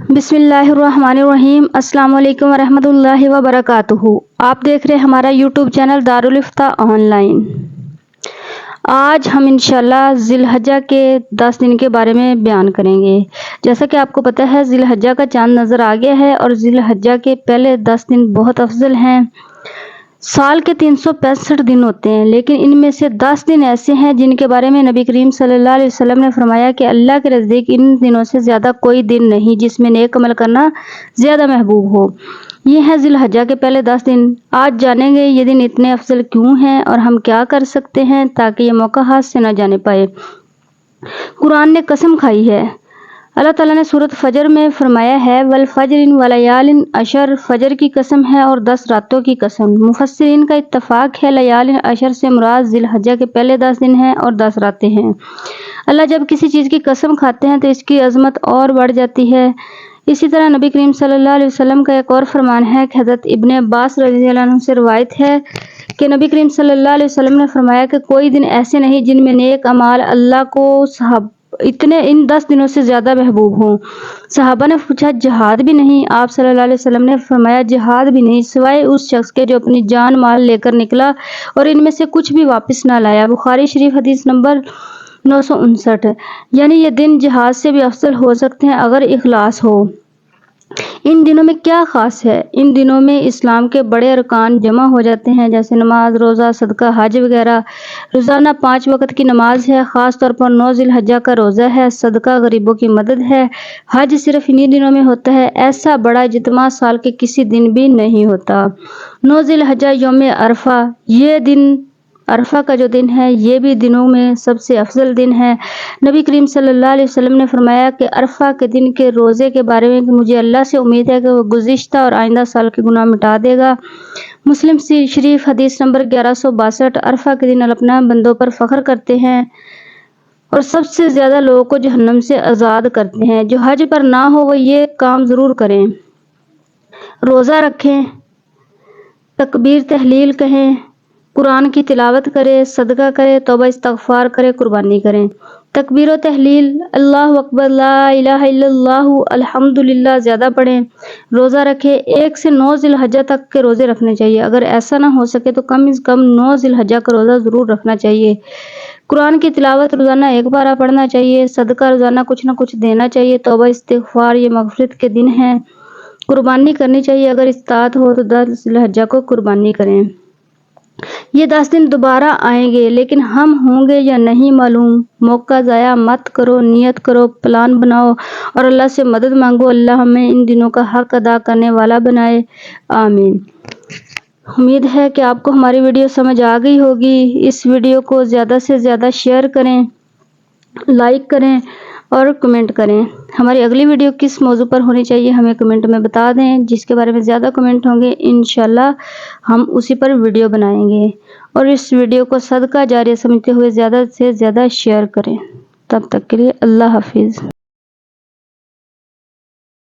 बिस्मिल्लाहिर्रहमानिर्रहीम। अस्सलाम वालेकुम वरहमतुल्लाहि वबरकातुहू। आप देख रहे हैं हमारा यूट्यूब चैनल दारुल इफ्ता ऑनलाइन। आज हम इंशाल्लाह जिलहज्जा के 10 दिन के बारे में बयान करेंगे। जैसा कि आपको पता है जिलहज्जा का चांद नज़र आ गया है और जिलहज्जा के पहले 10 दिन बहुत अफजल हैं। साल के 365 दिन होते हैं, लेकिन इनमें से 10 दिन ऐसे हैं जिनके बारे में नबी करीम सल्लल्लाहु अलैहि वसल्लम ने फरमाया कि अल्लाह के नज़दीक इन दिनों से ज़्यादा कोई दिन नहीं जिसमें नेक अमल करना ज़्यादा महबूब हो। ये हैं जिलहज्जा के पहले 10 दिन। आज जानेंगे ये दिन इतने अफजल क्यों हैं और हम क्या कर सकते हैं ताकि ये मौका हाथ से न जाने पाए। कुरान ने कसम खाई है। अल्लाह ताला ने सूरत फजर में फरमाया है, वल फजरिन वलयालिन अशर, फजर की कसम है और 10 रातों की कसम। मुफस्सिरीन का इत्तफाक है लयालिन अशर से मुराद जिलहज्जा के पहले 10 दिन हैं और 10 रातें हैं। अल्लाह जब किसी चीज़ की कसम खाते हैं तो इसकी अजमत और बढ़ जाती है। इसी तरह नबी करीम सल्लल्लाहु अलैहि वसल्लम का एक और फरमान है कि हज़रत इब्ने अब्बास रज़ियल्लाहु अन्हु से रवायत है कि नबी करीम सल्लल्लाहु अलैहि वसल्लम ने फरमाया कि कोई दिन ऐसे नहीं जिनमें नेक अमाल अल्लाह को इन 10 दिनों से ज़्यादा महबूब हों। सहाबा ने पूछा जिहाद भी नहीं? आप सल्लल्लाहु अलैहि वसल्लम ने फरमाया जिहाद भी नहीं सिवाय उस शख्स के जो अपनी जान माल लेकर निकला और इनमें से कुछ भी वापस ना लाया। बुखारी शरीफ हदीस नंबर 959। यानी ये दिन जिहाद से भी अफजल हो सकते हैं अगर इखलास हो। इन दिनों में क्या ख़ास है? इन दिनों में इस्लाम के बड़े अरकान जमा हो जाते हैं, जैसे नमाज, रोज़ा, सदका, हज वगैरह। रोज़ाना 5 वक्त की नमाज है, ख़ास तौर पर 9 जिलहज्जा का रोज़ा है, सदका गरीबों की मदद है। हज सिर्फ इन्हीं दिनों में होता है। ऐसा बड़ा इज्तिमा साल के किसी दिन भी नहीं होता। 9 जिलहज्जा यौम अरफा, ये दिन अरफा का जो दिन है ये भी दिनों में सबसे अफजल दिन है। नबी करीम सल्लल्लाहु अलैहि वसल्लम ने फरमाया कि अरफा के दिन के रोज़े के बारे में कि मुझे अल्लाह से उम्मीद है कि वो गुज़िश्ता और आइंदा साल के गुनाह मिटा देगा। मुस्लिम शरीफ हदीस नंबर 1162। अरफा के दिन अपना बंदों पर फ़ख्र करते हैं और सबसे ज़्यादा लोगों को जहन्नम से आज़ाद करते हैं। जो हज पर ना हो वो ये काम ज़रूर करें। रोज़ा रखें, तकबीर तहलील कहें, कुरान की तिलावत करें, सदका करें, तौबा इस्तगफार करें, कुर्बानी करें। तकबीर व तहलील अल्लाहु अकबर, ला इलाहा इल्लल्लाहु, अल्हम्दुलिल्लाह ज़्यादा पढ़ें। रोज़ा रखें। 1 से 9 जिलहज्जा तक के रोज़े रखने चाहिए। अगर ऐसा ना हो सके तो कम से कम 9 जिलहज्जा का रोज़ा ज़रूर रखना चाहिए। कुरान की तिलावत रोज़ाना 1 पारा पढ़ना चाहिए। सदका रोज़ाना कुछ ना कुछ देना चाहिए। तौबा इस्तगफार ये मग़फ़िरत के दिन हैं। कुर्बानी करनी चाहिए। अगर इस्तात हो तो 10 जिलहज्जा को कुर्बानी करें। ये 10 दिन दोबारा आएंगे, लेकिन हम होंगे या नहीं मालूम। मौका ज़ाया मत करो, नियत करो, प्लान बनाओ और अल्लाह से मदद मांगो। अल्लाह हमें इन दिनों का हक अदा करने वाला बनाए। आमीन। उम्मीद है कि आपको हमारी वीडियो समझ आ गई होगी। इस वीडियो को ज़्यादा से ज़्यादा शेयर करें, लाइक करें और कमेंट करें। हमारी अगली वीडियो किस मौजू पर होनी चाहिए हमें कमेंट में बता दें। जिसके बारे में ज़्यादा कमेंट होंगे इंशाल्लाह हम उसी पर वीडियो बनाएंगे। और इस वीडियो को सदका जारिया समझते हुए ज़्यादा से ज़्यादा शेयर करें। तब तक के लिए अल्लाह हाफिज़।